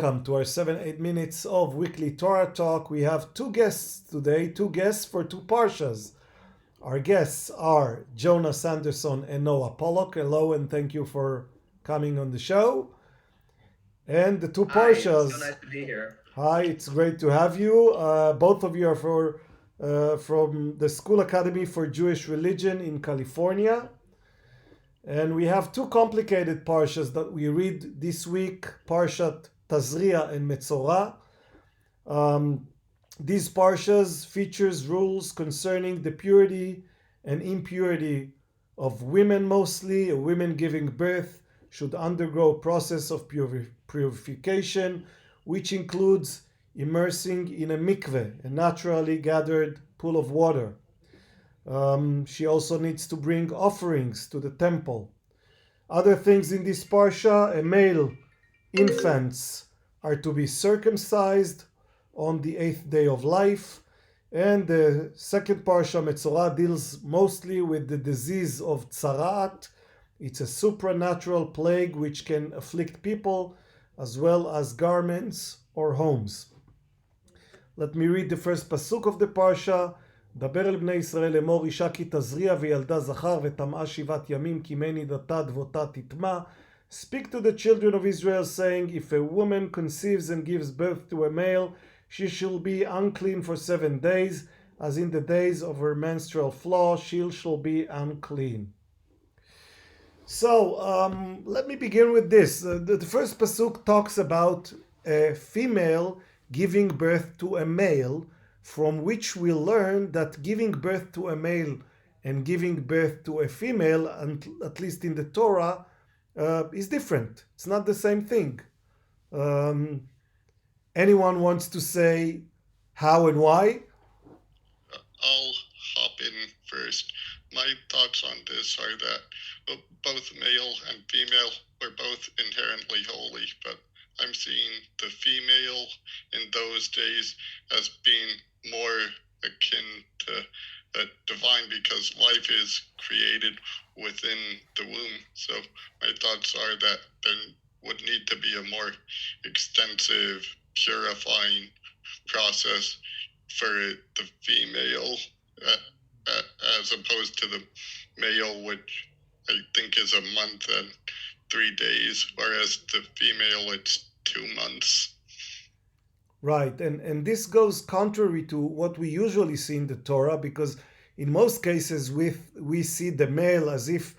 Welcome to our 7-8 minutes of weekly Torah talk. We have two guests today, two guests for two parshas. Our guests are Jonah, Sanderson, and Noah Pollock. Hello, and thank you for coming on the show. And the two Hi, it's so parshas. nice to be here. Hi, it's great to have you. Both of you are from the School Academy for Jewish Religion in California. And we have two complicated parshas that we read this week, Parshat Tazria-Metzora. These parshas features rules concerning the purity and impurity of women mostly. Women giving birth should undergo a process of purification, which includes immersing in a mikveh, a naturally gathered pool of water. She also needs to bring offerings to the temple. Other things in this parsha, a male infants are to be circumcised on the 8th day of life. And the second parsha, Metzora, deals mostly with the disease of tzaraat. It's a supernatural plague which can afflict people as well as garments or homes. Let me read the first pasuk of the parsha. דבר אל בני ישראל לאמור אישה כי תזריע וילדה זכר וטמאה 7 ימים כי מני דתה דבותה תטמא. Speak to the children of Israel, saying, if a woman conceives and gives birth to a male, she shall be unclean for 7 days, as in the days of her menstrual flow she shall be unclean. So let me begin with this. The first pasuk talks about a female giving birth to a male, from which we learn that giving birth to a male and giving birth to a female, and at least in the Torah, is different. It's not the same thing. Anyone wants to say how and why? I'll hop in first. My thoughts on this are that both male and female were both inherently holy, but I'm seeing the female in those days as being more akin to divine, because life is created within the womb. So my thoughts are that there would need to be a more extensive purifying process for the female as opposed to the male, which I think is a month and 3 days, whereas the female it's 2 months. Right, and this goes contrary to what we usually see in the Torah, because in most cases we see the male as if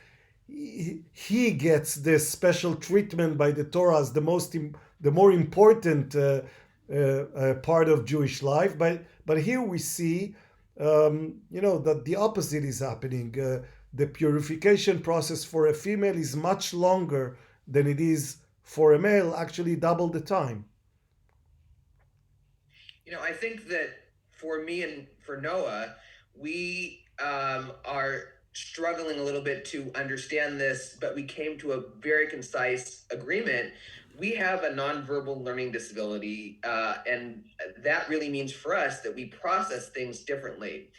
he gets this special treatment by the Torah as the more important part of Jewish life. But here we see, that the opposite is happening. The purification process for a female is much longer than it is for a male, actually double the time. I think that for me and for Noah, we are struggling a little bit to understand this, but we came to a very concise agreement. We have a nonverbal learning disability, and that really means for us that we process things differently.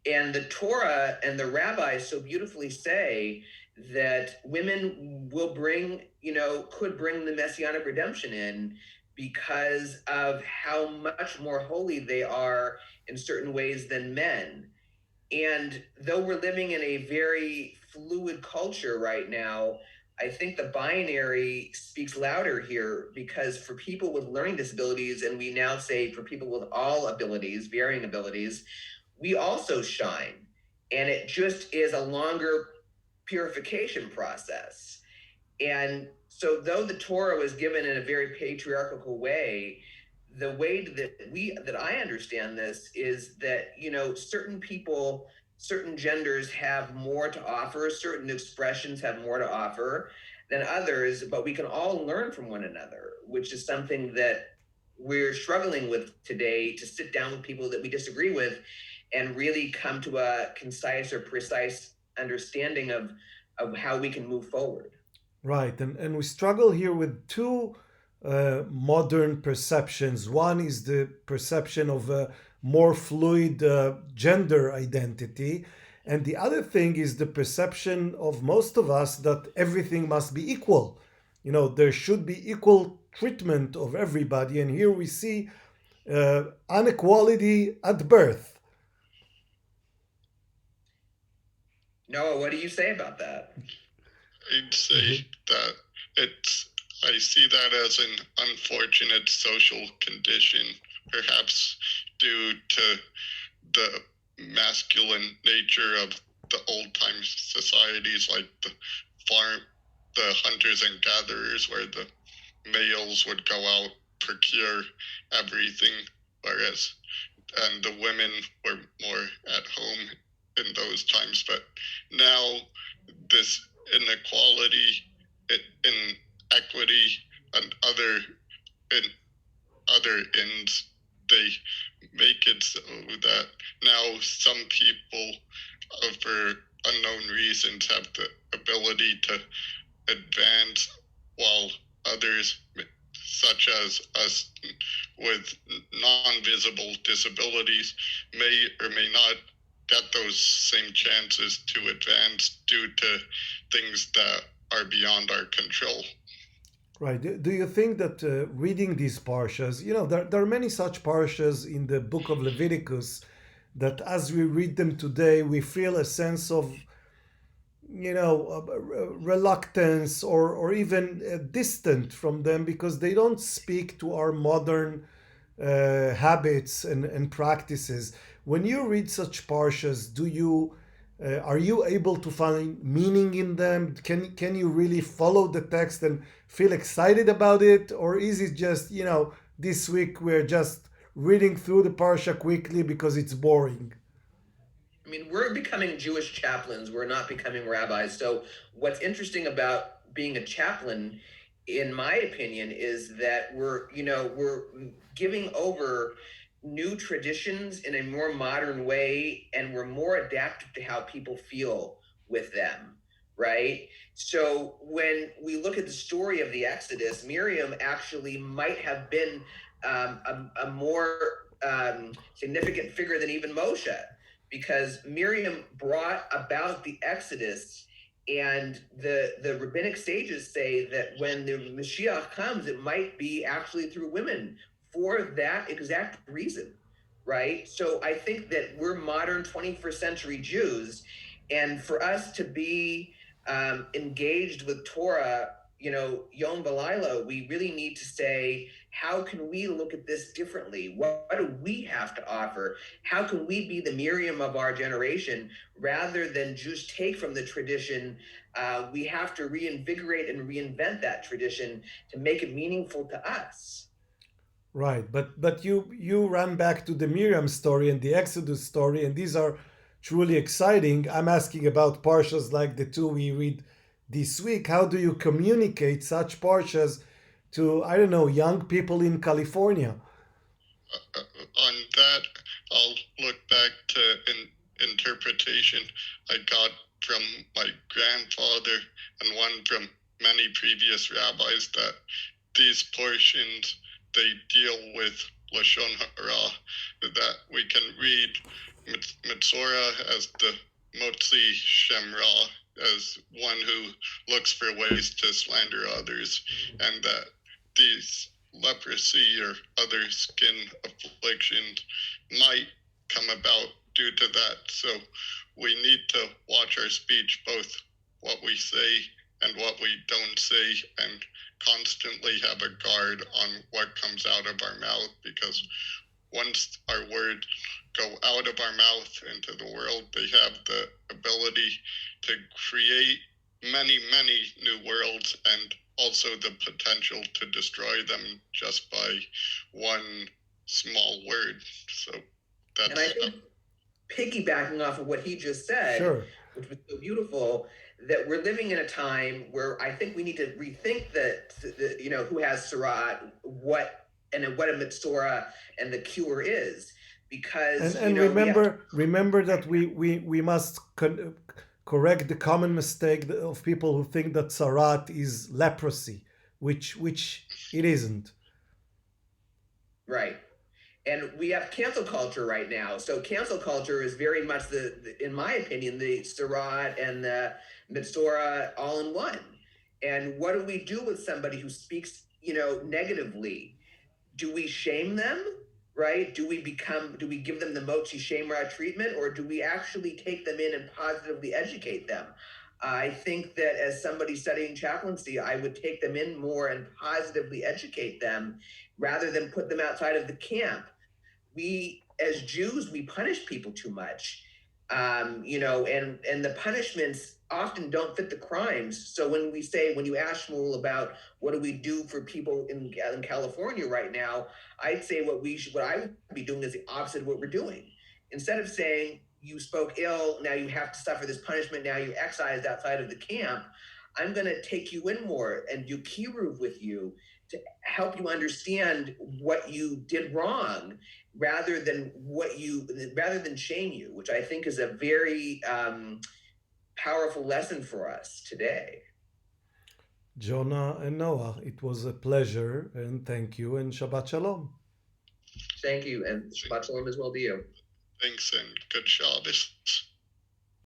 And the Torah and the rabbis so beautifully say that women will could bring the messianic redemption in because of how much more holy they are in certain ways than men. And though we're living in a very fluid culture right now, I think the binary speaks louder here, because for people with learning disabilities, and we now say for people with all abilities, varying abilities, we also shine. And it just is a longer purification process. And so though the Torah was given in a very patriarchal way, the way that I understand this is that, certain people, certain genders have more to offer, certain expressions have more to offer than others, but we can all learn from one another, which is something that we're struggling with today, to sit down with people that we disagree with and really come to a concise or precise understanding of how we can move forward. Right, and we struggle here with two modern perceptions. One is the perception of a more fluid gender identity, and the other thing is the perception of most of us that everything must be equal. There should be equal treatment of everybody, and here we see inequality at birth. Noah, what do you say about that? I'd say that I see that as an unfortunate social condition, perhaps due to the masculine nature of the old time societies like the hunters and gatherers, where the males would go out, procure everything, and the women were more at home in those times. But now this inequality, inequity, and other ends, they make it so that now some people, for unknown reasons, have the ability to advance, while others, such as us with non-visible disabilities, may or may not get those same chances to advance due to things that are beyond our control. Right. Do you think that reading these parshas, there are many such parshas in the book of Leviticus that as we read them today, we feel a sense of, reluctance or even distant from them because they don't speak to our modern habits and practices. When you read such parshas, are you able to find meaning in them? Can you really follow the text and feel excited about it, or is it just this week we're just reading through the parsha quickly because it's boring? I mean, we're becoming Jewish chaplains. We're not becoming rabbis. So, what's interesting about being a chaplain, in my opinion, is that we're giving over new traditions in a more modern way, and we're more adaptive to how people feel with them, right? So, when we look at the story of the Exodus, Miriam actually might have been a more significant figure than even Moshe, because Miriam brought about the Exodus, and the rabbinic sages say that when the Mashiach comes, it might be actually through women for that exact reason, right? So I think that we're modern 21st century Jews, and for us to be engaged with Torah, Yom V'Laila, we really need to say, how can we look at this differently? What do we have to offer? How can we be the Miriam of our generation rather than just take from the tradition? We have to reinvigorate and reinvent that tradition to make it meaningful to us. Right, but you ran back to the Miriam story and the Exodus story, and these are truly exciting. I'm asking about parshas like the two we read this week. How do you communicate such parshas to, I don't know, young people in California? On that, I'll look back to an interpretation I got from my grandfather and one from many previous rabbis, that these portions, they deal with Lashon Hara, that we can read Metzora as the Motzi Shem Ra, as one who looks for ways to slander others, and that these leprosy or other skin afflictions might come about due to that. So we need to watch our speech, both what we say and what we don't say, and constantly have a guard on what comes out of our mouth, because once our words go out of our mouth into the world, they have the ability to create many, many new worlds, and also the potential to destroy them just by one small word. So that's. And I think, piggybacking off of what he just said, Sure. which was so beautiful, that we're living in a time where I think we need to rethink who has Sarat, what a Metzora and the cure is, because And remember that we must correct the common mistake of people who think that sarat is leprosy, which it isn't. Right. And we have cancel culture right now. So cancel culture is very much in my opinion, the Sarat and the Metzora all in one. And what do we do with somebody who speaks negatively, do we shame them, right? Do we give them the Mochi shame rod treatment, or do we actually take them in and positively educate them? I think that as somebody studying chaplaincy, I would take them in more and positively educate them rather than put them outside of the camp. We as Jews, we punish people too much, and the punishments often don't fit the crimes. So when you ask Shmuel about what do we do for people in California right now, I'd say what I would be doing is the opposite of what we're doing. Instead of saying you spoke ill, now you have to suffer this punishment, now you're excised outside of the camp, I'm going to take you in more and do kiruv with you to help you understand what you did wrong rather than shame you, which I think is a very powerful lesson for us today. Jonah and Noah, it was a pleasure, and thank you, and Shabbat Shalom. Thank you, and Shabbat Shalom as well to you. Thanks and good Shabbos.